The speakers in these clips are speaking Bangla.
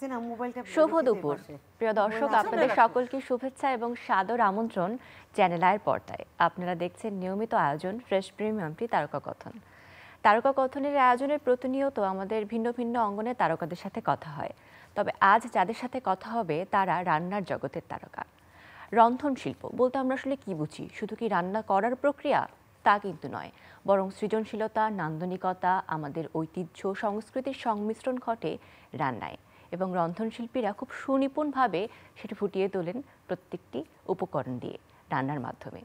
হাসিনা মোবাইলটা শুভ দুপুর প্রিয় দর্শক, আপনাদের সকলকে শুভেচ্ছা এবং সাদর আমন্ত্রণ চ্যানেল আয়ের পর্দায়। আপনারা দেখছেন নিয়মিত আয়োজন ফ্রেশ প্রিমিয়াম টি তারকা কথন। তারকা কথনের আয়োজনে প্রতিনিয়ত আমাদের ভিন্ন ভিন্ন অঙ্গনে তারকাদের সাথে কথা হয়। তবে আজ যাদের সাথে কথা হবে তারা রান্নার জগতের তারকা। রন্ধন শিল্প বলতে আমরা আসলে কি বুঝি? শুধু কি রান্না করার প্রক্রিয়া? তা কিন্তু নয়, বরং সৃজনশীলতা, নান্দনিকতা, আমাদের ঐতিহ্য, সংস্কৃতির সংমিশ্রণ ঘটে রান্নায়, এবং রন্ধনশিল্পীরা খুব সুনিপুণভাবে সেটা ফুটিয়ে তোলেন প্রত্যেকটি উপকরণ দিয়ে রান্নার মাধ্যমে।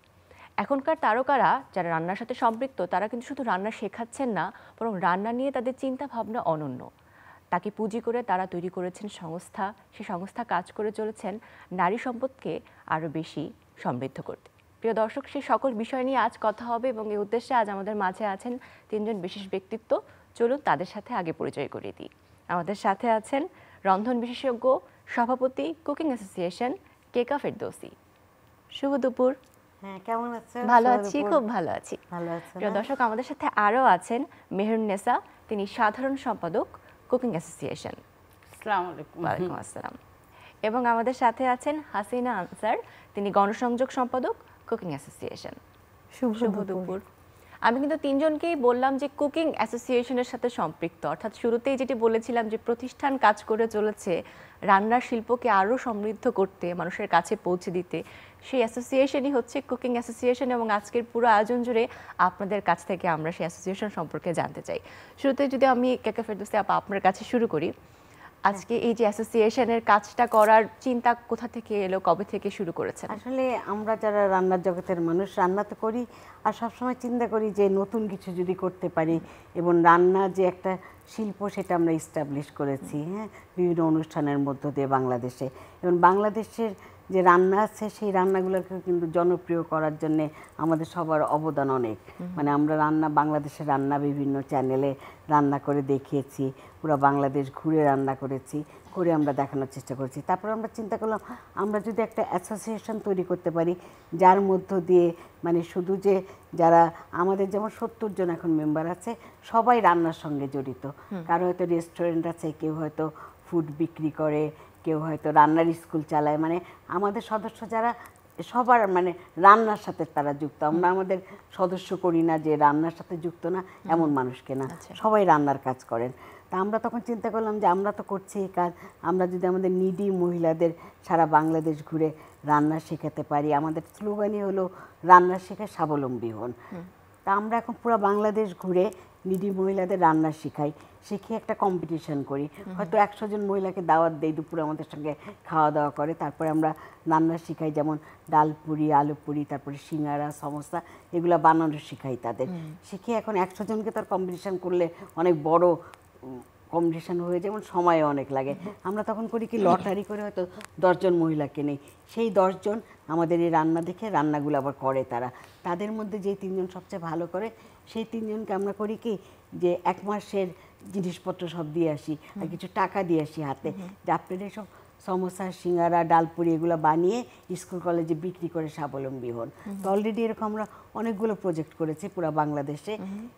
এখনকার তারকারা যারা রান্নার সাথে সম্পৃক্ত, তারা কিন্তু শুধু রান্না শেখাচ্ছেন না, বরং রান্না নিয়ে তাদের চিন্তা ভাবনা অনন্য। তাকে পুঁজি করে তারা তৈরি করেছেন সংস্থা, সেই সংস্থা কাজ করে চলেছেন নারী সম্পদকে আরও বেশি সমৃদ্ধ করতে। প্রিয় দর্শক, সেই সকল বিষয় নিয়ে আজ কথা হবে এবং এই উদ্দেশ্যে আজ আমাদের মাঝে আছেন তিনজন বিশেষ ব্যক্তিত্ব। চলুন তাদের সাথে আগে পরিচয় করিয়ে দিই। আমাদের সাথে আছেন রন্ধন বিশেষজ্ঞ, সভাপতি, কুকিং অ্যাসোসিয়েশন, কেকা ফেরদৌসী। শুভ দুপুর। হ্যাঁ, কেমন আছেন? ভালো আছি, খুব ভালো আছি। ভালো আছেন? প্রিয় দর্শক, আমাদের সাথে আরও আছেন মেহরুন্নেসা, তিনি সাধারণ সম্পাদক, কুকিং অ্যাসোসিয়েশন। আসসালামু আলাইকুম। ওয়ালাইকুম আসসালাম। এবং আমাদের সাথে আছেন হাসিনা আনসার, তিনি গণসংযোগ সম্পাদক, কুকিং অ্যাসোসিয়েশন। শুভ দুপুর। আমি কিন্তু তিনজনকেই বললাম যে কুকিং অ্যাসোসিয়েশনের সাথে সম্পৃক্ত, অর্থাৎ শুরুতেই যেটি বলেছিলাম যে প্রতিষ্ঠান কাজ করে চলেছে রান্নার শিল্পকে আরও সমৃদ্ধ করতে, মানুষের কাছে পৌঁছে দিতে। সেই অ্যাসোসিয়েশনই হচ্ছে কুকিং অ্যাসোসিয়েশন, এবং আজকের পুরো আয়োজন জুড়ে আপনাদের কাছ থেকে আমরা সেই অ্যাসোসিয়েশন সম্পর্কে জানতে চাই। শুরুতে যদি আমি কেকা ফেরদৌসী আপা আপনার কাছে শুরু করি, আজকে এই যে অ্যাসোসিয়েশনের কাজটা করার চিন্তা কোথা থেকে এলো, কবে থেকে শুরু করেছেন? আসলে আমরা যারা রান্নার জগতের মানুষ, রান্না তো করি, আর সবসময় চিন্তা করি যে নতুন কিছু যদি করতে পারি, এবং রান্না যে একটা শিল্প সেটা আমরা ইস্টাবলিশ করেছি, হ্যাঁ, বিভিন্ন অনুষ্ঠানের মধ্য দিয়ে বাংলাদেশে। এবং বাংলাদেশের যে রান্না আছে সেই রান্নাগুলোকে কিন্তু জনপ্রিয় করার জন্যে আমাদের সবার অবদান অনেক। মানে আমরা বাংলাদেশের রান্না বিভিন্ন চ্যানেলে রান্না করে দেখিয়েছি, পুরো বাংলাদেশ ঘুরে রান্না করেছি, করে আমরা দেখানোর চেষ্টা করেছি। তারপর আমরা চিন্তা করলাম আমরা যদি একটা অ্যাসোসিয়েশন তৈরি করতে পারি, যার মধ্য দিয়ে মানে শুধু যে যারা আমাদের যেমন 70 জন এখন মেম্বার আছে, সবাই রান্নার সঙ্গে জড়িত। কারো হয়তো রেস্টুরেন্ট আছে, কেউ হয়তো ফুড বিক্রি করে, কেউ হয়তো রান্নার স্কুল চালায়। মানে আমাদের সদস্য যারা সবার মানে রান্নার সাথে তারা যুক্ত। আমরা আমাদের সদস্য করি না যে রান্নার সাথে যুক্ত না এমন মানুষকে না, সবাই রান্নার কাজ করেন। তা আমরা তখন চিন্তা করলাম যে আমরা তো করছি এই কাজ, আমরা যদি আমাদের নিডি মহিলাদের সারা বাংলাদেশ ঘুরে রান্না শেখাতে পারি। আমাদের স্লোগানই হলো রান্না শেখে স্বাবলম্বী হন। তা আমরা এখন পুরো বাংলাদেশ ঘুরে নিডি মহিলাদের রান্না শেখাই, শিখিয়ে একটা কম্পিটিশন করি। হয়তো 100 জন মহিলাকে দাওয়াত দেই, দুপুরে আমাদের সঙ্গে খাওয়া দাওয়া করে। তারপরে আমরা রান্না শেখাই, যেমন ডাল পুরি, আলু পুরি, তারপরে সিঙ্গারা, সমোসা, এগুলো বানানো শেখাই তাদের। শিখিয়ে এখন 100 জনকে তার কম্পিটিশন করলে অনেক বড় কম্পিটিশন হয়ে, যেমন সময় অনেক লাগে। আমরা তখন করি কি, লটারি করে হয়তো 10 জন মহিলাকে নেই, সেই 10 জন আমাদের এই রান্না দেখে রান্নাগুলো আবার করে তারা। তাদের মধ্যে যে 3 জন সবচেয়ে ভালো করে, সেই 3 জনকে আমরা করি কি যে 1 মাসের জিনিসপত্র সব দিয়ে আসি আর কিছু টাকা দিয়ে আসি হাতে, যে আপনারা সব সমোসা, সিঙ্গারা, ডালপুরি এগুলো বানিয়ে স্কুল কলেজে বিক্রি করে স্বাবলম্বী হন। তো অলরেডি এরকম আমরা অনেকগুলো প্রজেক্ট করেছি পুরো বাংলাদেশে,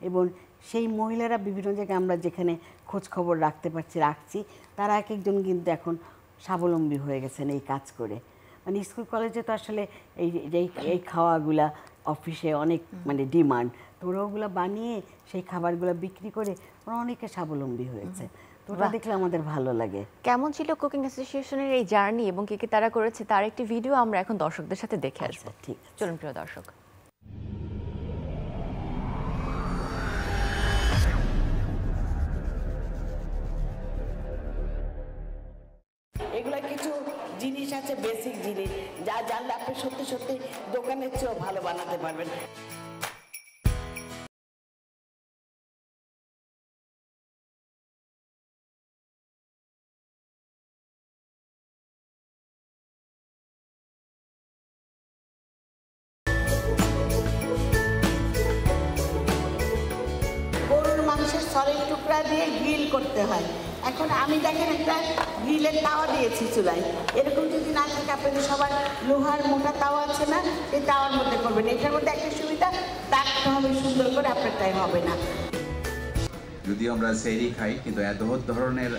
এবং সেই মহিলারা বিভিন্ন জায়গায় আমরা যেখানে খোঁজ খবর রাখছি, তারা এক একজন কিন্তু এখন স্বাবলম্বী হয়ে গেছেন এই কাজ করে। মানে স্কুল কলেজে তো আসলে এই খাওয়াগুলা অফিসে অনেক মানে ডিমান্ড, তো ওরা ওগুলো বানিয়ে সেই খাবারগুলো বিক্রি করে ওরা অনেকে স্বাবলম্বী হয়েছে। তো ওটা দেখলে আমাদের ভালো লাগে। কেমন ছিল কুকিং অ্যাসোসিয়েশনের এই জার্নি এবং কি কি তারা করেছে তার একটি ভিডিও আমরা এখন দর্শকদের সাথে দেখে আসবো। ঠিক, চলুন প্রিয় দর্শক। এগুলা কিছু জিনিস আছে, বেসিক জিনিস, যা জানলে আপনি সত্যি সত্যি দোকানের চেয়েও ভালো বানাতে পারবেন। গরুর মাংসের সরের টুকরা দিয়ে গ্রিল করতে হয়। এখন আমি দেখেন একটা গ্রিলের তাওয়া দিয়েছি চুলায়, এরকম যদি না থাকে আপনাদের সবার লোহার মোটা তাওয়া আছে না, এই তাওয়ার মধ্যে করবেন। এটার মধ্যে একটা সুবিধা, তাকতে হবে সুন্দর করে, আপনার টাইম হবে না। যদিও আমরা সেহরি খাই, কিন্তু এত ধরনের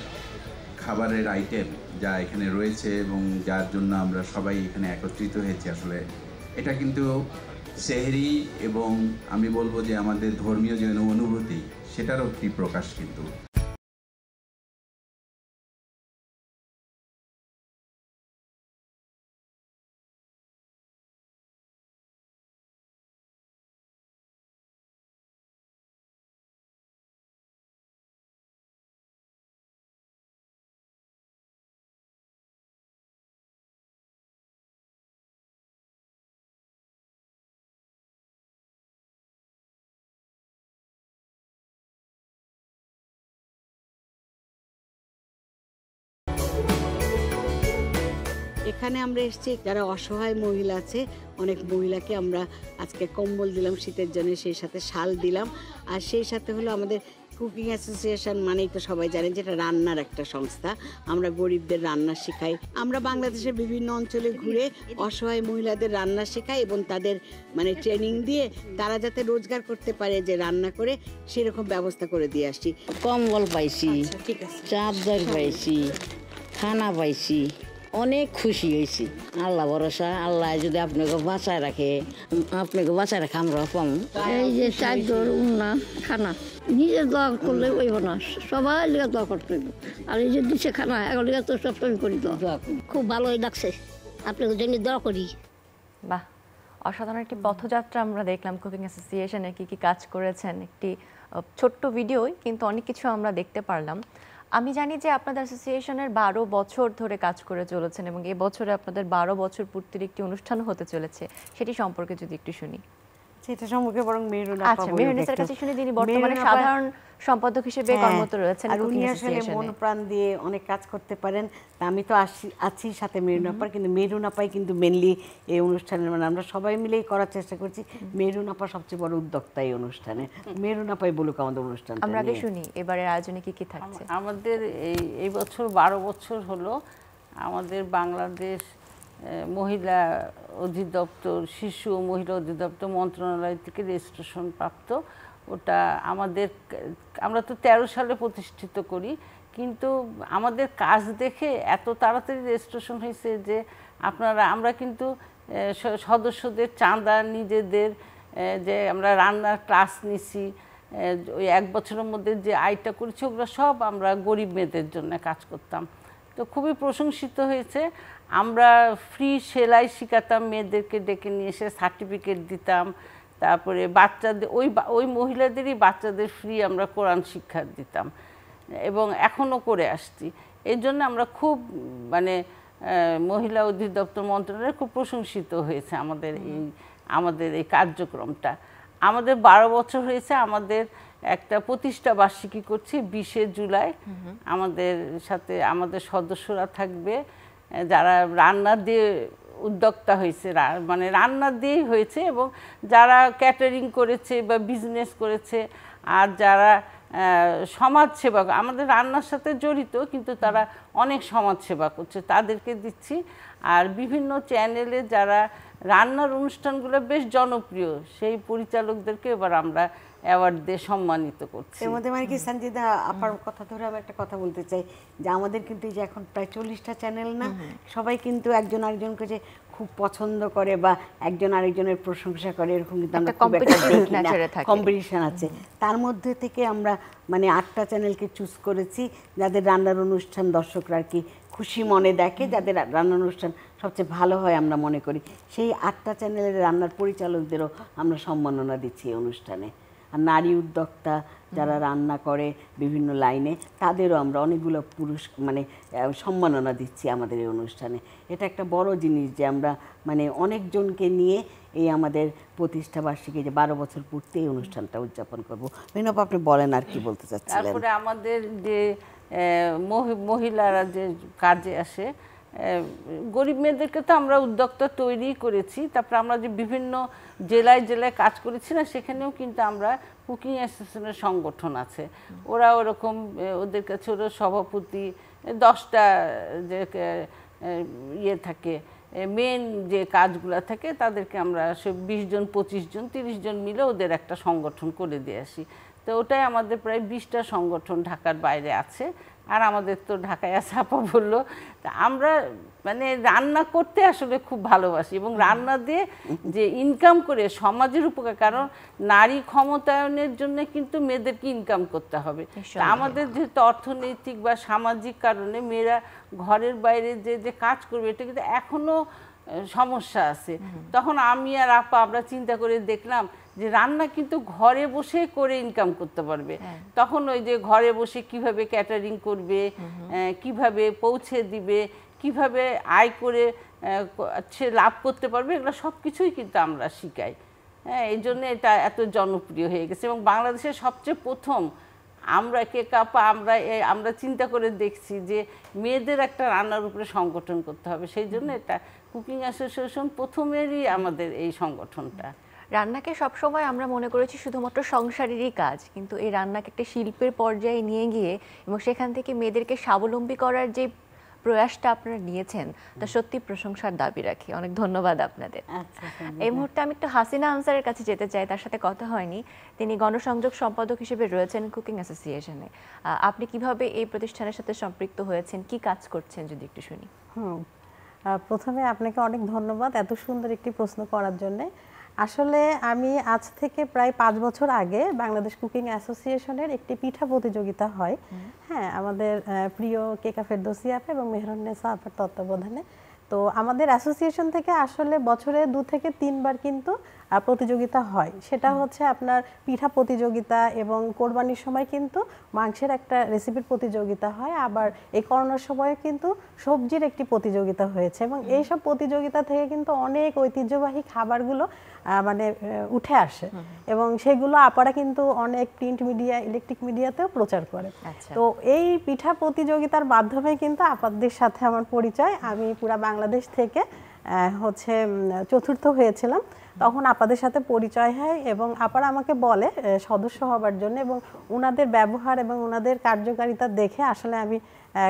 খাবারের আইটেম যা এখানে রয়েছে এবং যার জন্য আমরা সবাই এখানে একত্রিত হয়েছি, আসলে এটা কিন্তু সেহরি এবং আমি বলবো যে আমাদের ধর্মীয় যে অনুভূতি সেটারও একটি প্রকাশ কিন্তু। এখানে আমরা এসেছি যারা অসহায় মহিলা আছে, অনেক মহিলাকে আমরা আজকে কম্বল দিলাম শীতের জন্য, সেই সাথে শাল দিলাম। আর সেই সাথে হলো আমাদের কুকিং অ্যাসোসিয়েশন, মানেই তো সবাই জানেন যেটা রান্নার একটা সংস্থা। আমরা গরিবদের রান্না শেখাই। আমরা বাংলাদেশের বিভিন্ন অঞ্চলে ঘুরে অসহায় মহিলাদের রান্না শেখাই এবং তাদের মানে ট্রেনিং দিয়ে তারা যাতে রোজগার করতে পারে যে রান্না করে, সেরকম ব্যবস্থা করে দিয়ে আসছি। কম্বল পাইছি, ঠিক আছে, চাদর পাইছি, খানা পাইছি, অনেক খুশি হয়েছি। আল্লাহ ভরসা, আল্লাহ যদি আপনাকে বাঁচায় রাখে, আপনাকে বাঁচায় রাখে আমরা পাম। এই যে চাদর উন্না খানা নিজে দোয়া করলে হইব না, সবাই লিগে দোয়া করতে হইব। আর এই যে দিচ্ছে খানা এখন লিগে তো সব টাইম করি দোয়া। খুব ভালোই লাগছে, আপনাদের জন্য দোয়া করি। বাহ, অসাধারণ একটি পথযাত্রা আমরা দেখলাম। কুকিং অ্যাসোসিয়েশনে কি কি কাজ করেছেন, একটি ছোট্ট ভিডিওই কিন্তু অনেক কিছু আমরা দেখতে পারলাম। আমি জানি যে আপনাদের অ্যাসোসিয়েশনের 12 বছর ধরে কাজ করে চলেছেন এবং এই বছরে আপনাদের 12 বছর পূর্তির একটি অনুষ্ঠান হতে চলেছে, সেটি সম্পর্কে যদি একটু শুনি। সেটা সম্পর্কে বরং মেহরুন আচ্ছা, মেহরুনের কাছে শুনে, যিনি বর্তমানে সাধারণ সম্পাদক হিসেবে কর্মরত রয়েছেন। আর উনি আসলে মন প্রাণ দিয়ে অনেক কাজ করতে পারেন। তা আমি তো আছি সাথে মেহরুন আপার, কিন্তু মেহরুন আপাই কিন্তু মেনলি এই অনুষ্ঠানের, মানে আমরা সবাই মিলেই করার চেষ্টা করছি। মেহরুন আপা সবচেয়ে বড় উদ্যোক্তা এই অনুষ্ঠানে। মেহরুন আপাই বলুক আমাদের অনুষ্ঠান। আমরা আগে শুনি এবারের আয়োজনে কি কি থাকছে। আমাদের এই বছর 12 বছর হলো আমাদের বাংলাদেশ মহিলা অধিদপ্তর, শিশু ও মহিলা অধিদপ্তর মন্ত্রণালয় থেকে রেজিস্ট্রেশন প্রাপ্ত। ওটা আমরা তো 13 সালে প্রতিষ্ঠিত করি, কিন্তু আমাদের কাজ দেখে এত তাড়াতাড়ি রেজিস্ট্রেশন হয়েছে যে আমরা কিন্তু সদস্যদের চাঁদা, নিজেদের যে আমরা রান্নার ক্লাস নিছি, ওই 1 বছরের মধ্যে যে আয়টা করেছি ওগুলো সব আমরা গরিব মেয়েদের জন্য কাজ করতাম। তো খুবই প্রশংসিত হয়েছে। আমরা ফ্রি সেলাই শেখাতাম, মেয়েদেরকে ডেকে নিয়ে এসে সার্টিফিকেট দিতাম। তারপরে বাচ্চাদের ওই মহিলাদেরই বাচ্চাদের ফ্রি আমরা কোরআন শিক্ষা দিতাম এবং এখনও করে আসছি। এই জন্য আমরা খুব মানে মহিলা অধিদপ্তর মন্ত্রণালয় খুব প্রশংসিত হয়েছে আমাদের এই কার্যক্রমটা। আমাদের 12 বছর হয়েছে। আমাদের একটা প্রতিষ্ঠা বার্ষিকী করছি 20 জুলাই। আমাদের সাথে আমাদের সদস্যরা থাকবে যারা রান্না দিয়ে উদ্যোক্তা হয়েছে, মানে রান্না দিয়েই হয়েছে, এবং যারা ক্যাটারিং করেছে বা বিজনেস করেছে, আর যারা সমাজসেবা আমাদের রান্নার সাথে জড়িত কিন্তু তারা অনেক সমাজসেবা করছে, তাদেরকে দিচ্ছি। আর বিভিন্ন চ্যানেলে যারা রান্নার অনুষ্ঠানগুলো বেশ জনপ্রিয় সেই পরিচালকদেরকে এবার আমরা অ্যাওয়ার্ড দিয়ে সম্মানিত করছি। এর মধ্যে মানে কি সঞ্জিদা আপার কথা ধরে আমি একটা কথা বলতে চাই যে আমাদের কিন্তু এই যে এখন প্রায় 40টা চ্যানেল না, সবাই কিন্তু একজন আরেকজনকে যে খুব পছন্দ করে বা একজন আরেকজনের প্রশংসা করে এরকম কিন্তু আমরা খুব একটা দেখি না, কম্পিটিশন আছে। তার মধ্যে থেকে আমরা মানে 8টা চ্যানেলকে চুজ করেছি যাদের রান্নার অনুষ্ঠান দর্শকরা আর কি খুশি মনে দেখে, যাদের রান্নার অনুষ্ঠান সবচেয়ে ভালো হয় আমরা মনে করি। সেই 8টা চ্যানেলের রান্নার পরিচালকদেরও আমরা সম্মাননা দিচ্ছি এই অনুষ্ঠানে। আর নারী উদ্যোক্তা যারা রান্না করে বিভিন্ন লাইনে তাদেরও আমরা অনেকগুলো মানে সম্মাননা দিচ্ছি আমাদের এই অনুষ্ঠানে। এটা একটা বড় জিনিস যে আমরা মানে অনেকজনকে নিয়ে এই আমাদের প্রতিষ্ঠা বার্ষিকী যে 12 বছর পূর্তি এই অনুষ্ঠানটা উদযাপন করবো। মেনপ আপনি বলেন আর কি বলতে চাচ্ছিলেন? তারপরে আমাদের যে মহিলারা যে কাজে আসে, গরিব মেয়েদেরকে তো আমরা উদ্যোক্তা তৈরি করেছি। তারপরে আমরা যে বিভিন্ন জেলায় জেলায় কাজ করেছি না, সেখানেও কিন্তু আমরা কুকিং অ্যাসোসিয়েশনের সংগঠন আছে, ওরা ওরকম ওদের কাছে ওরা সভাপতি 10টা যে ইয়ে থাকে, মেন যে কাজগুলো থাকে তাদেরকে আমরা 20 জন 25 জন 30 জন মিলে ওদের একটা সংগঠন করে দিয়ে আসি। তো ওটাই আমাদের প্রায় 20টা সংগঠন ঢাকার বাইরে আছে, আর আমাদের তো ঢাকায় আছে আপা বললো। তা আমরা মানে রান্না করতে আসলে খুব ভালোবাসি, এবং রান্না দিয়ে যে ইনকাম করে সমাজের উপকার, কারণ নারী ক্ষমতায়নের জন্য কিন্তু মেয়েদেরকে ইনকাম করতে হবে। তা আমাদের যেহেতু অর্থনৈতিক বা সামাজিক কারণে মেয়েরা ঘরের বাইরে যে কাজ করবে, এটা কিন্তু এখনো সমস্যা আছে। তখন আমি আর আপা আমরা চিন্তা করে দেখলাম যে রান্না কিন্তু ঘরে বসে করে ইনকাম করতে পারবে। তখন ওই যে ঘরে বসে কিভাবে ক্যাটারিং করবে, কিভাবে পৌঁছে দিবে, কিভাবে আয় করে সে লাভ করতে পারবে, এগুলো সব কিছুই কিন্তু আমরা শিখাই। হ্যাঁ, এই জন্য এটা এত জনপ্রিয় হয়ে গেছে। এবং বাংলাদেশের সবচেয়ে প্রথম আমরা কেকাপা আমরা চিন্তা করে দেখছি যে মেয়েদের একটা রান্নার উপরে সংগঠন করতে হবে, সেই জন্য এটা কুকিং অ্যাসোসিয়েশন প্রথমেরই আমাদের এই সংগঠনটা। রান্নাকে সবসময় আমরা মনে করেছি শুধুমাত্র সংসারেরই কাজ, কিন্তু এই রান্নাকে একটা শিল্পের পর্যায়ে নিয়ে গিয়ে এবং সেখান থেকে মেয়েদেরকে স্বাবলম্বী করার যে প্রয়াসটা আপনারা নিয়েছেন তা সত্যি প্রশংসার দাবি রাখি। অনেক ধন্যবাদ আপনাদের। এই মুহূর্তে আমি একটু হাসিনা আনসারের কাছে যেতে চাই, তার সাথে কথা হয়নি। তিনি গণসংযোগ সম্পাদক হিসেবে রয়েছেন কুকিং অ্যাসোসিয়েশনে। আপনি কিভাবে এই প্রতিষ্ঠানের সাথে সম্পৃক্ত হয়েছেন, কি কাজ করছেন যদি একটু শুনি। প্রথমে আপনাকে অনেক ধন্যবাদ এত সুন্দর একটি প্রশ্ন করার জন্য। আসলে আমি আজ থেকে প্রায় 5 বছর আগে বাংলাদেশ কুকিং অ্যাসোসিয়েশনের একটি পিঠা প্রতিযোগিতা হয়, হ্যাঁ, আমাদের প্রিয় কেকা ফেরদৌসী আপা এবং মেহরুন্নেসা আপার তত্ত্বাবধানে। তো আমাদের অ্যাসোসিয়েশন থেকে আসলে বছরে 2 থেকে 3 বার কিন্তু প্রতিযোগিতা হয়। সেটা হচ্ছে আপনার পিঠা প্রতিযোগিতা, এবং কোরবানির সময় কিন্তু মাংসের একটা রেসিপির প্রতিযোগিতা হয়। আবার এই করোনার সময় কিন্তু সবজির একটি প্রতিযোগিতা হয়েছে, এবং এইসব প্রতিযোগিতা থেকে কিন্তু অনেক ঐতিহ্যবাহী খাবারগুলো মানে উঠে আসে, এবং সেগুলো আপারা কিন্তু অনেক প্রিন্ট মিডিয়া, ইলেকট্রিক মিডিয়াতেও প্রচার করে। তো এই পিঠা প্রতিযোগিতার মাধ্যমে কিন্তু আপাদের সাথে আমার পরিচয়। আমি পুরা বাংলাদেশ থেকে হচ্ছে 4র্থ হয়েছিলাম, তখন আপাদের সাথে পরিচয় হয়, এবং আপারা আমাকে বলে সদস্য হবার জন্য, এবং ওনাদের ব্যবহার এবং ওনাদের কার্যকারিতা দেখে আসলে আমি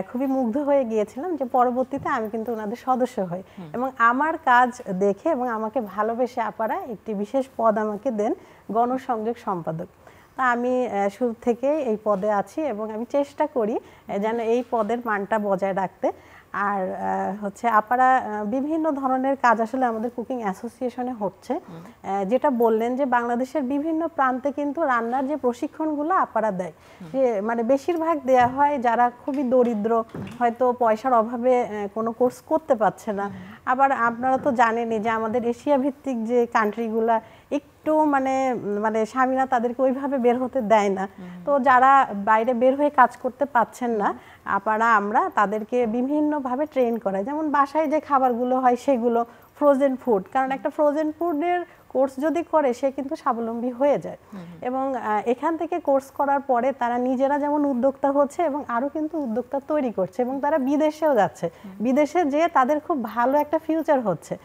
খুবই মুগ্ধ হয়ে গিয়েছিলাম, যে পরবর্তীতে আমি কিন্তু ওনাদের সদস্য হই। এবং আমার কাজ দেখে এবং আমাকে ভালোবেসে আপারা একটি বিশেষ পদ আমাকে দেন, গণসংযোগ সম্পাদক। তা আমি শুরু থেকে এই পদে আছি, এবং আমি চেষ্টা করি যেন এই পদের মানটা বজায় রাখতে। আর হচ্ছে আপারা বিভিন্ন ধরনের কাজ আসলে আমাদের কুকিং অ্যাসোসিয়েশনে হচ্ছে। যেটা বললেন যে বাংলাদেশের বিভিন্ন প্রান্তে কিন্তু রান্নার যে প্রশিক্ষণগুলো আপারা দেয়, যে মানে বেশিরভাগ দেয়া হয় যারা খুবই দরিদ্র, হয়তো পয়সার অভাবে কোনো কোর্স করতে পারছে না। আবার আপনারা তো জানেনই যে আমাদের এশিয়া ভিত্তিক যে কান্ট্রিগুলা একটু মানে মানে স্বামীরা তাদেরকে ওইভাবে বের হতে দেয় না। তো যারা বাইরে বের হয়ে কাজ করতে পাচ্ছেন না, আমরা তাদেরকে বিভিন্নভাবে ট্রেন করাই। যেমন বাসায় যে খাবারগুলো হয় সেগুলো, ফ্রোজেন ফুড, কারণ একটা ফ্রোজেন ফুডের কোর্স যদি করে সে কিন্তু স্বাবলম্বী হয়ে যায়। এবং এখান থেকে কোর্স করার পরে তারা নিজেরা যেমন উদ্যোক্তা হচ্ছে, এবং আরও কিন্তু উদ্যোক্তা তৈরি করছে, এবং তারা বিদেশেও যাচ্ছে। বিদেশে যেয়ে তাদের খুব ভালো একটা ফিউচার হচ্ছে।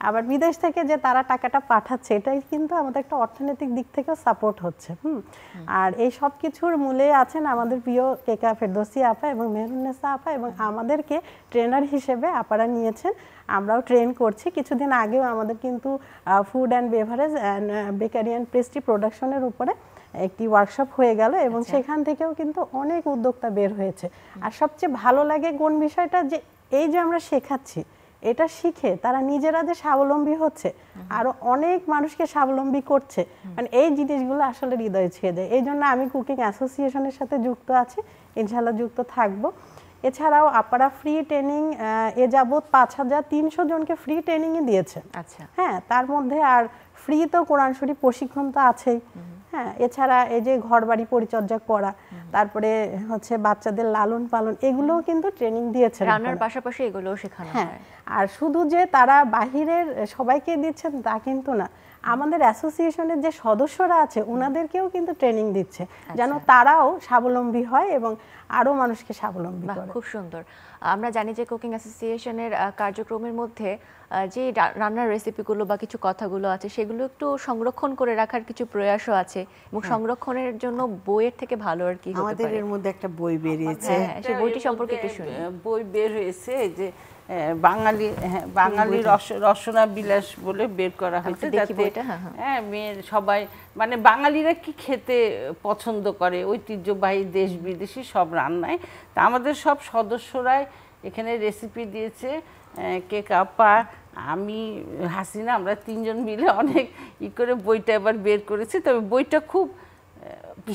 আবার বিদেশ থেকে যে তারা টাকাটা পাঠাচ্ছে, এটাই কিন্তু আমাদের একটা অর্থনৈতিক দিক থেকেও সাপোর্ট হচ্ছে। আর এই সব কিছুর মূলে আছেন আমাদের প্রিয় কেকা ফেরদৌসী আপা এবং মেহরুন্নেসা আপা, এবং আমাদেরকে ট্রেনার হিসেবে আপারা নিয়েছেন। আমরাও ট্রেন করছি। কিছুদিন আগেও আমাদের কিন্তু food and beverage and bakery and pastry প্রোডাকশনের উপরে একটি ওয়ার্কশপ হয়ে গেল, এবং সেখান থেকেও কিন্তু অনেক উদ্যোক্তা বের হয়েছে। আর সবচেয়ে ভালো লাগে কোন বিষয়টা, যে এই যে আমরা শেখাচ্ছি, এটা শিখে তারা নিজেরা যে স্বাবলম্বী হচ্ছে, আরো অনেক মানুষকে স্বাবলম্বী করছে, মানে এই জিনিসগুলো আসলে হৃদয়ে ছুঁয়ে দেয়। এই জন্য আমি কুকিং অ্যাসোসিয়েশনের সাথে যুক্ত আছি, ইনশাআল্লাহ যুক্ত থাকবো। এছাড়াও আপনারা ফ্রি ট্রেনিং এ যাবৎ 5300 জনকে ফ্রি ট্রেনিংই দিয়েছে। হ্যাঁ, তার মধ্যে আর ফ্রি তো কোরআন শরীফ প্রশিক্ষণ তো আছেই। হ্যাঁ, এছাড়া এই যে ঘরবাড়ি পরিচর্যা করা, তারপরে হচ্ছে বাচ্চাদের লালন পালন, এগুলোও কিন্তু ট্রেনিং দিয়েছে। রান্নার পাশাপাশি এগুলোও শেখানো হয়। আর শুধু যে তারা বাহিরের সবাইকে দিচ্ছেন তা কিন্তু না, আমাদের অ্যাসোসিয়েশনের যে সদস্যরা আছে ওনাদেরকেও কিন্তু ট্রেনিং দিচ্ছে, যেন তারাও স্বাবলম্বী হয় এবং আরো মানুষকে স্বাবলম্বী করে। খুব সুন্দর। আমরা জানি যে কুকিং অ্যাসোসিয়েশনের কার্যক্রমের মধ্যে যে রান্নার রেসিপিগুলো বা কিছু কথাগুলো আছে সেগুলো একটু সংরক্ষণ করে রাখার কিছু প্রয়াসও আছে, এবং সংরক্ষণের জন্য বইয়ের থেকে ভালো আর কি হতে পারে। আমাদের এর মধ্যে একটা বই বেরিয়েছে, সেই বইটি সম্পর্কে একটু শুনি। বই বের হয়েছে যে বাঙালি রসনা বিলাস বলে বের করা হয়েছে, যাতে মেয়ের সবাই মানে বাঙালিরা কি খেতে পছন্দ করে, ঐতিহ্যবাহী দেশ বিদেশি সব রান্নায়। তা আমাদের সব সদস্যরাই এখানে রেসিপি দিয়েছে, কেক আপা, আমি, হাসিনা, আমরা তিনজন মিলে অনেক করে বইটা এবার বের করেছি। তবে বইটা খুব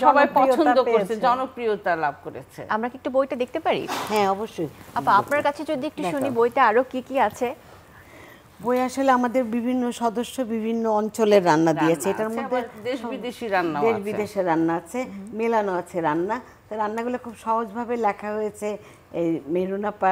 সবাই পছন্দ করেছে, জনপ্রিয়তা লাভ করেছে। আমরা কি একটু বইটা দেখতে পারি? হ্যাঁ, অবশ্যই। আপা, আপনার কাছে যদি একটু শুনি বইটা আরো কি কি আছে। বই আসলে আমাদের বিভিন্ন সদস্য বিভিন্ন অঞ্চলের রান্না দিয়েছে, এটার মধ্যে দেশ বিদেশি রান্না, দেশ বিদেশের রান্না আছে, মেলানো আছে রান্না। তো রান্নাগুলো খুব সহজভাবে লেখা হয়েছে। এই মেহরুন আপা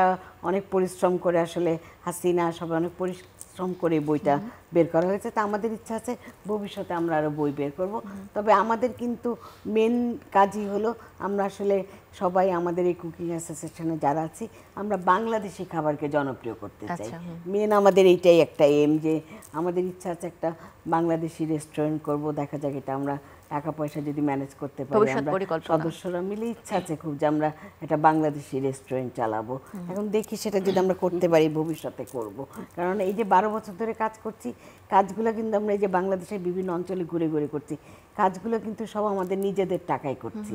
অনেক পরিশ্রম করে, আসলে হাসিনা সবাই অনেক পরিশ্রম করে বইটা বের করা হয়েছে। তা আমাদের ইচ্ছা আছে ভবিষ্যতে আমরা আরও বই বের করব। তবে আমাদের কিন্তু মেন কাজই হলো আমরা আসলে সবাই আমাদের এই কুকিং অ্যাসোসিয়েশনে যারা আছি আমরা বাংলাদেশি খাবারকে জনপ্রিয় করতে চাই। মেন আমাদের এইটাই একটা এম, যে আমাদের ইচ্ছা আছে একটা বাংলাদেশি রেস্টুরেন্ট করব। দেখা যাক এটা আমরা টাকা পয়সা যদি ম্যানেজ করতে পারি, আমরা সদস্যরা মিলে ইচ্ছা আছে খুব যে আমরা একটা বাংলাদেশি রেস্টুরেন্ট চালাবো। এখন দেখি সেটা যদি আমরা করতে পারি ভবিষ্যতে করব। কারণ এই যে 12 বছর ধরে কাজ করছি, কাজগুলো কিন্তু আমরা এই যে বাংলাদেশের বিভিন্ন অঞ্চলে ঘুরে ঘুরে করছি, কাজগুলো কিন্তু সব আমাদের নিজেদের টাকায় করছি।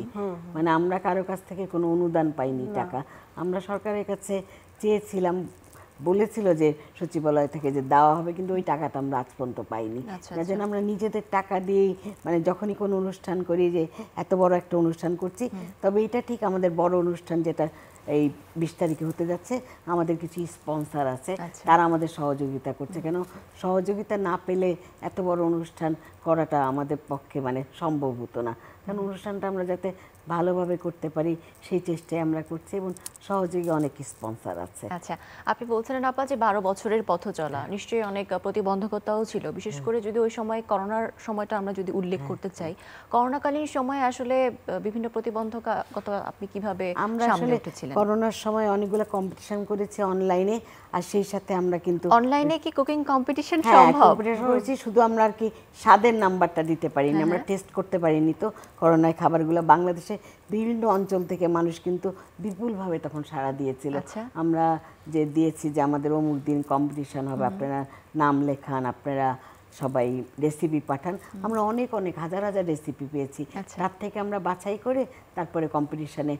মানে আমরা কারো কাছ থেকে কোনো অনুদান পাইনি টাকা। আমরা সরকারের কাছে চেয়েছিলাম, বলেছিল যে সচিবালয় থেকে যে দেওয়া হবে, কিন্তু ওই টাকাটা আমরা আজ পর্যন্ত পাইনি। যার জন্য আমরা নিজেদের টাকা দিয়েই মানে যখনই কোনো অনুষ্ঠান করি, যে এত বড় একটা অনুষ্ঠান করছি, তবে এটা ঠিক আমাদের বড় অনুষ্ঠান যেটা এই 20 তারিখে হতে যাচ্ছে, আমাদের কিছু স্পন্সর আছে, তারা আমাদের সহযোগিতা করছে। কেন সহযোগিতা না পেলে এত বড় অনুষ্ঠান করাটা আমাদের পক্ষে মানে সম্ভব হতো না। কারণ অনুষ্ঠানটা আমরা যাতে ভালোভাবে করতে পারি সেই চেষ্টায় আমরা করছি, এবং সহযোগী অনেক স্পন্সর আছে। আচ্ছা, আপনি বলছিলেন আপা যে 12 বছরের পথ চলা, নিশ্চয়ই অনেক প্রতিবন্ধকতাও ছিল, বিশেষ করে যদি ওই সময় করোনার সময়টা আমরা যদি উল্লেখ করতে চাই, করোনাকালীন সময়ে আসলে বিভিন্ন প্রতিবন্ধকতা আপনি কিভাবে সামলে উঠেছিলেন? করোনার সময় অনেকগুলো কম্পিটিশন করেছি অনলাইনে, আর সেই সাথে আমরা কিন্তু অনলাইনে কি কুকিং কম্পিটিশন সম্ভব? কম্পিটিশন করেছি, শুধু আমরা আর কি স্বাদের নাম্বারটা দিতে পারিনি, আমরা টেস্ট করতে পারিনি। তো করোনায় খাবারগুলো বাংলাদেশে বিভিন্ন অঞ্চল থেকে মানুষ কিন্তু বিপুলভাবে তখন সাড়া দিয়েছিল। আমরা যে দিয়েছি যে আমাদের অমুক দিন কম্পিটিশন হবে, আপনারা নাম লেখান, আপনারা সবাই রেসিপি পাঠান। আমরা অনেক অনেক হাজার হাজার রেসিপি পেয়েছি, তার থেকে আমরা বাছাই করে তারপরে কম্পিটিশনে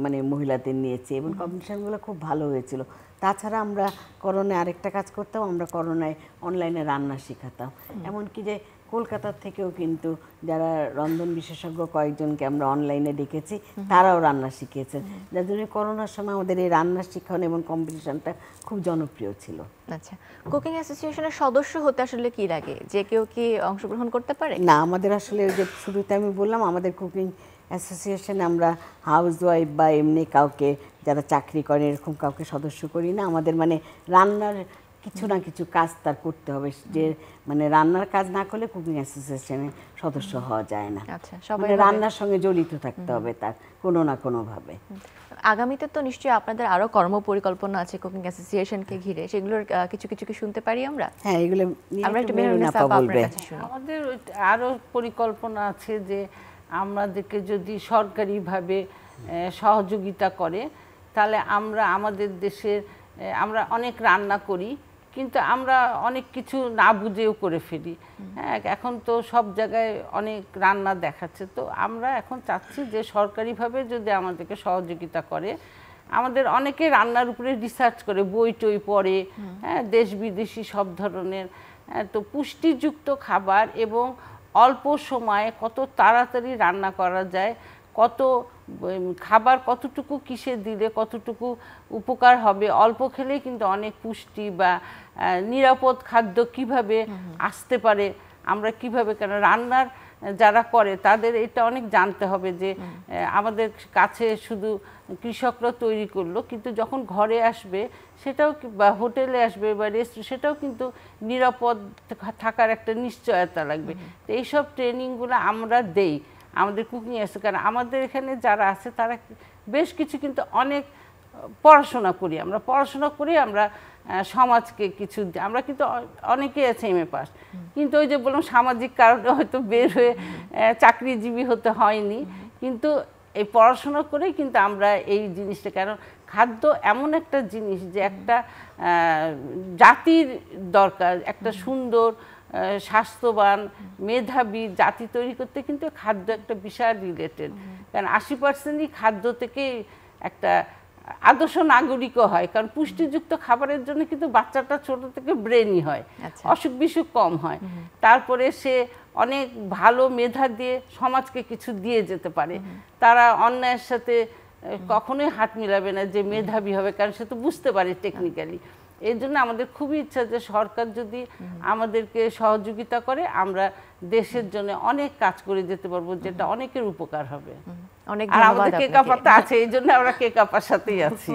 মানে মহিলাদের নিয়েছি, এবং কম্পিটিশনগুলো খুব ভালো হয়েছিল। তাছাড়া আমরা করোনায় আরেকটা কাজ করতাম, আমরা করোনায় অনলাইনে রান্না শেখাতাম। এমনকি যে কলকাতার থেকেও কিন্তু যারা রন্ধন বিশেষজ্ঞ কয়েকজনকে আমরা অনলাইনে ডেকেছি, তারাও রান্না শিখিয়েছেন। যার জন্য করোনার সময় আমাদের এই রান্না শিক্ষণ এবং কম্পিটিশনটা খুব জনপ্রিয় ছিল। আচ্ছা, কুকিং অ্যাসোসিয়েশনের সদস্য হতে আসলে কি লাগে? যে কেউ কি অংশগ্রহণ করতে পারে? না, আমাদের আসলে যে শুরুতে আমি বললাম, আমাদের কুকিং অ্যাসোসিয়েশনে আমরা হাউস ওয়াইফ বা এমনি কাউকে যারা চাকরি করেন এরকম কাউকে সদস্য করি না। আমাদের মানে রান্নার কিছু না কিছু কাজ তার করতে হবে, যে মানে রান্নার কাজ না করলে কুকিং অ্যাসোসিয়েশনের সদস্য হওয়া যায় না। মানে রান্নার সঙ্গে জড়িত থাকতে হবে তার কোনো না কোনোভাবে। আগামীতে তো নিশ্চয়ই আপনাদের আরো কর্মপরিকল্পনা আছে কুকিং অ্যাসোসিয়েশনকে ঘিরে, সেগুলোর কিছু কিছু কি শুনতে পারি আমরা? হ্যাঁ, এগুলো আমরা একটু মেহরুন আপা আপনার কাছে শুনি। আমাদের আরো পরিকল্পনা আছে যে আমাদেরকে যদি সরকারিভাবে সহযোগিতা করে, তাহলে আমরা আমাদের দেশের আমরা অনেক রান্না করি, কিন্তু আমরা অনেক কিছু না বুঝেও করে ফেলি। হ্যাঁ, এখন তো সব জায়গায় অনেক রান্না দেখাচ্ছে, তো আমরা এখন চাচ্ছি যে সরকারিভাবে যদি আমাদেরকে সহযোগিতা করে, আমাদের অনেকে রান্নার উপরে রিসার্চ করে, বই টই পড়ে, হ্যাঁ, দেশ বিদেশি সব ধরনের, তো পুষ্টিযুক্ত খাবার এবং অল্প সময়ে কত তাড়াতাড়ি রান্না করা যায়, কত খাবার কতটুকু কিসে দিলে কতটুকু উপকার হবে, অল্প খেলেই কিন্তু অনেক পুষ্টি বা নিরাপদ খাদ্য কিভাবে আসতে পারে, আমরা কিভাবে, কেন রান্নার যারা করে তাদের এটা অনেক জানতে হবে যে আমাদের কাছে শুধু কৃষকরা তৈরি করলো, কিন্তু যখন ঘরে আসবে সেটাও বা হোটেলে আসবে বা রেস্টুরেন্ট, সেটাও কিন্তু নিরাপদ থাকার একটা নিশ্চয়তা লাগবে। তো এইসব ট্রেনিংগুলো আমরা দেই আমাদের কুকিং আছে, কারণ আমাদের এখানে যারা আছে তারা বেশ কিছু কিন্তু অনেক পড়াশোনা করি, আমরা পড়াশোনা করি, আমরা সমাজকে কিছু, আমরা কিন্তু অনেকেই আছে এমএ পাস, কিন্তু ওই যে বললাম সামাজিক কারণে হয়তো বের হয়ে চাকরিজীবী হতে হয়নি, কিন্তু এই পড়াশোনা করেই কিন্তু আমরা এই জিনিসটা, কারণ খাদ্য এমন একটা জিনিস যে একটা জাতির দরকার, একটা সুন্দর স্বাস্থ্যবান মেধাবী জাতি তৈরি করতে কিন্তু খাদ্য একটা বিশাল রিলেটেড। কারণ 80%ই খাদ্য থেকে একটা আদর্শ নাগরিকও হয়, কারণ পুষ্টিযুক্ত খাবারের জন্য কিন্তু বাচ্চাটা ছোট থেকে ব্রেনই হয়, অসুখ বিসুখ কম হয়, তারপরে সে অনেক ভালো মেধা দিয়ে সমাজকে কিছু দিয়ে যেতে পারে। তারা অন্যায়ের সাথে কখনোই হাত মিলাবে না যে মেধাবী হবে, কারণ সে তো বুঝতে পারে টেকনিক্যালি। এই জন্য আমাদের খুবই ইচ্ছা যে সরকার যদি আমাদেরকে সহযোগিতা করে আমরা দেশের জন্য অনেক কাজ করে যেতে পারবো, যেটা অনেকের উপকার হবে। অনেক আর আমাদের কেক আপাটা আছে, এই জন্য আমরা কেক আপার সাথেই আছি।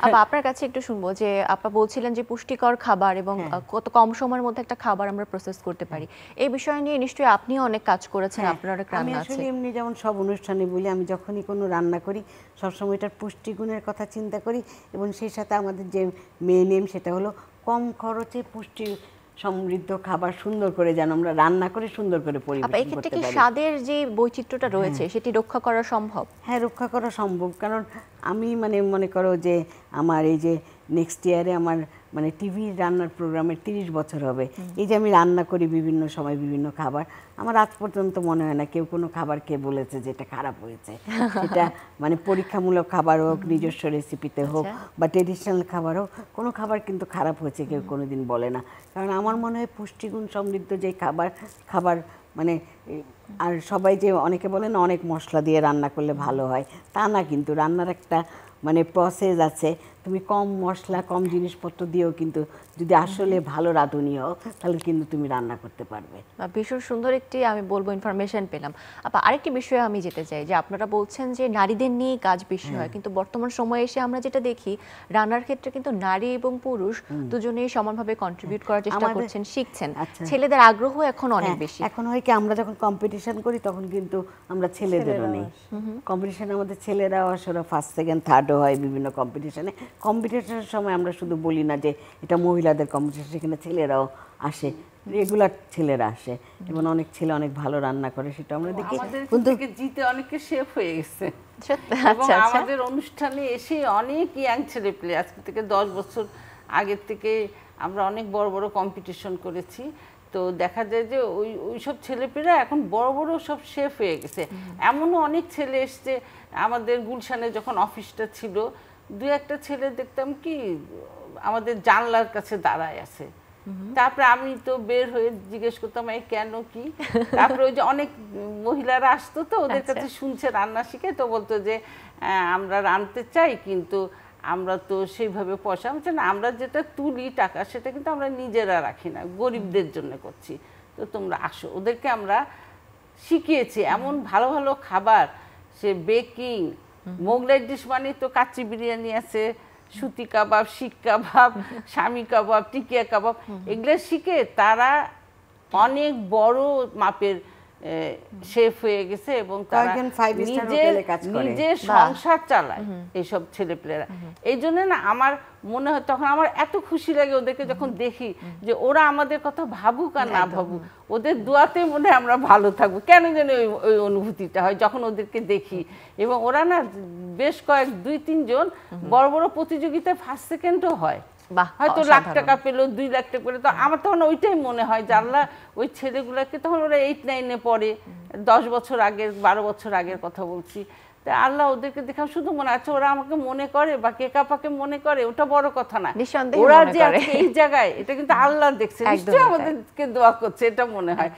আপা আপনার কাছে একটু শুনবো যে আপা বলছিলেন যে পুষ্টিকর খাবার এবং কত কম সময়ের মধ্যে একটা খাবার আমরা প্রসেস করতে পারি, এই বিষয় নিয়ে নিশ্চয়ই আপনিও অনেক কাজ করেছেন, আপনার অনেক রান্না আছে। আমি এমনি যেমন সব অনুষ্ঠানে বলি, আমি যখনই কোনো রান্না করি সবসময় এটার পুষ্টিগুণের কথা চিন্তা করি, এবং সেই সাথে আমাদের যে মেন এম সেটা হলো কম খরচে পুষ্টি সমৃদ্ধ খাবার সুন্দর করে যেন আমরা রান্না করে সুন্দর করে পরিবেশন করতে পারি। কি স্বাদের যে বৈচিত্র্যটা রয়েছে সেটি রক্ষা করা সম্ভব? হ্যাঁ, রক্ষা করা সম্ভব, কারণ আমি মনে করো যে আমার এই যে নেক্সট ইয়ারে আমার টিভি রান্নার প্রোগ্রামের 30 বছর হবে। এই যে আমি রান্না করি বিভিন্ন সময় বিভিন্ন খাবার, আমার আজ পর্যন্ত মনে হয় না কেউ কোনো খাবার খেয়ে বলেছে যে এটা খারাপ হয়েছে। সেটা পরীক্ষামূলক খাবার হোক, নিজস্ব রেসিপিতে হোক বা ট্রেডিশনাল খাবার হোক, কোনো খাবার কিন্তু খারাপ হয়েছে কেউ কোনোদিন বলে না। কারণ আমার মনে হয় পুষ্টিগুণ সমৃদ্ধ যে খাবার আর সবাই যে অনেকে বলে না অনেক মশলা দিয়ে রান্না করলে ভালো হয়, তা না, কিন্তু রান্নার একটা প্রসেস আছে। তুমি কম মশলা কম জিনিসপত্র দিয়েও কিন্তু যদি আসলে ভালো রাঁধুনি হও তাহলে কিন্তু তুমি রান্না করতে পারবে। ভীষণ সুন্দর একটি আমি বলবো ইনফরমেশন পেলাম। আপা আরেকটি বিষয়ে আমি যেতে চাই যে আপনারা বলছেন যে নারীদের নিয়ে কাজ বেশি হয়, কিন্তু বর্তমান সময়ে এসে আমরা যেটা দেখি রান্নার ক্ষেত্রে কিন্তু নারী এবং পুরুষ দুজনেই সমানভাবে কন্ট্রিবিউট করার চেষ্টা করছেন, শিখছেন। ছেলেদের আগ্রহ এখন অনেক বেশি। এখন হয় কি আমরা যখন কম্পিটিশন করি তখন কিন্তু আমরা ছেলেদেরও নেই কম্পিটিশনে, আমাদের ছেলেরাও আসলে ফার্স্ট সেকেন্ড থার্ডও হয় বিভিন্ন কম্পিটিশনের সময় আমরা শুধু বলি না যে এটা মহিলাদের কম্পিটিশন, সেখানে ছেলেরাও আসে, রেগুলার ছেলেরা আসে এবং অনেক ছেলে অনেক ভালো রান্না করে, সেটা আমরা দেখি। কিন্তু জিতে অনেকে শেফ হয়ে গেছে এবং আমাদের অনুষ্ঠানে এসে অনেক ইয়াং ছেলে পেলে, আজকে থেকে 10 বছর আগের থেকে আমরা অনেক বড় বড় কম্পিটিশন করেছি। তো দেখা যায় যে ওই সব ছেলেপেলেরা এখন বড় বড় সব শেফ হয়ে গেছে। এমনও অনেক ছেলে এসছে, আমাদের গুলশানে যখন অফিসটা ছিল 2-1টা ছেলে দেখতাম কি আমাদের জানলার কাছে দাঁড়ায় আছে। তারপরে আমি তো বের হয়ে জিজ্ঞেস করতাম এই কেন কি, তারপরে ওই যে অনেক মহিলারা আসতো তো ওদের কাছে শুনছে রান্না শিখে, তো বলতো যে আমরা রাঁধতে চাই কিন্তু আমরা তো সেইভাবে পয়সা না, আমরা যেটা তুলি টাকা সেটা কিন্তু আমরা নিজেরা রাখি না, গরিবদের জন্য করছি, তো তোমরা আসো। ওদেরকে আমরা শিখিয়েছি এমন ভালো ভালো খাবার, সে বেকিং, মোগলাই ডিশ মানে তো কাচ্চি বিরিয়ানি আছে, সুতি কাবাব, শিক কাবাব, স্বামী কাবাব, টিকিয়া কাবাব, এগুলো শিখে তারা অনেক বড় মাপের শেফ হয়ে গেছে এবং তারা নিজের সংসার চালায় এইসব ছেলেপেলেরা। এই জন্য না আমার মনে হয় তখন আমার এত খুশি লাগে ওদেরকে যখন দেখি যে ওরা আমাদের কথা ভাবুক আর না ভাবুক, ওদের দোয়াতে মনে হয় আমরা ভালো থাকবো, কেন যেন ওই অনুভূতিটা হয় যখন ওদেরকে দেখি। এবং ওরা না বেশ 2-3 জন বড় বড় প্রতিযোগিতায় ফার্স্ট সেকেন্ডও হয়, হয়তো লাখ টাকা পেলো, 2 লাখ টাকা পেলো। তো আমার তখন ওইটাই মনে হয় যে আল্লাহ ওই ছেলেগুলোকে, তখন ওরা 8-9-এ পড়ে, 10 বছর আগের 12 বছর আগের কথা বলছি, তা আল্লাহ ওদেরকে দেখা শুধু মনে আছে ওরা আমাকে মনে করে বা কেকাপাকে মনে করে, ওটা বড় কথা না, ওরা যে এই জায়গায় এটা কিন্তু আল্লাহ দেখছে, নিশ্চয়ই আমাদেরকে দোয়া করছে, এটা মনে হয়।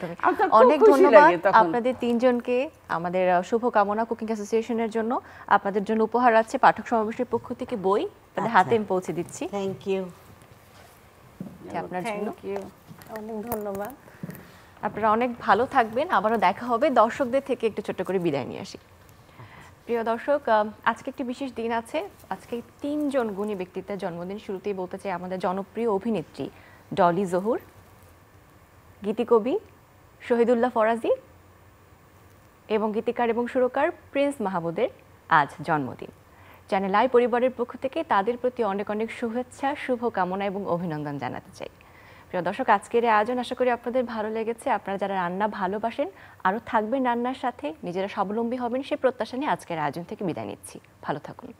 অনেক ধন্যবাদ আপনাদের 3 জনকে, আমাদের শুভকামনা কুকিং অ্যাসোসিয়েশনের জন্য। আপনাদের জন্য উপহার আছে পাঠক সমাবেশের পক্ষ থেকে বই, আপনাদের হাতে আমি পৌঁছে দিচ্ছি। Thank you. আপনার জন্য অনেক ধন্যবাদ। আপনারা অনেক ভালো থাকবেন, আবারও দেখা হবে। দর্শকদের থেকে একটু ছোট্ট করে বিদায় নিয়ে আসি। প্রিয় দর্শক, আজকে একটি বিশেষ দিন আছে, আজকে 3 জন গুণী ব্যক্তিত্বের জন্মদিন। শুরুতেই বলতে চাই আমাদের জনপ্রিয় অভিনেত্রী ডলি জহুর, গীতিকবি শহীদুল্লাহ ফরাজি এবং গীতিকার এবং সুরকার প্রিন্স মাহমুদের আজ জন্মদিন। চ্যানেল আই পরিবারের পক্ষ থেকে তাদের প্রতি অনেক অনেক শুভেচ্ছা, শুভকামনা এবং অভিনন্দন জানাতে চাই। প্রিয় দর্শক, আজকের এই আয়োজন আশা করি আপনাদের ভালো লেগেছে। আপনারা যারা রান্না ভালোবাসেন আরও থাকবেন রান্নার সাথে, নিজেরা স্বাবলম্বী হবেন সেই প্রত্যাশা নিয়ে আজকের আয়োজন থেকে বিদায় নিচ্ছি। ভালো থাকুন।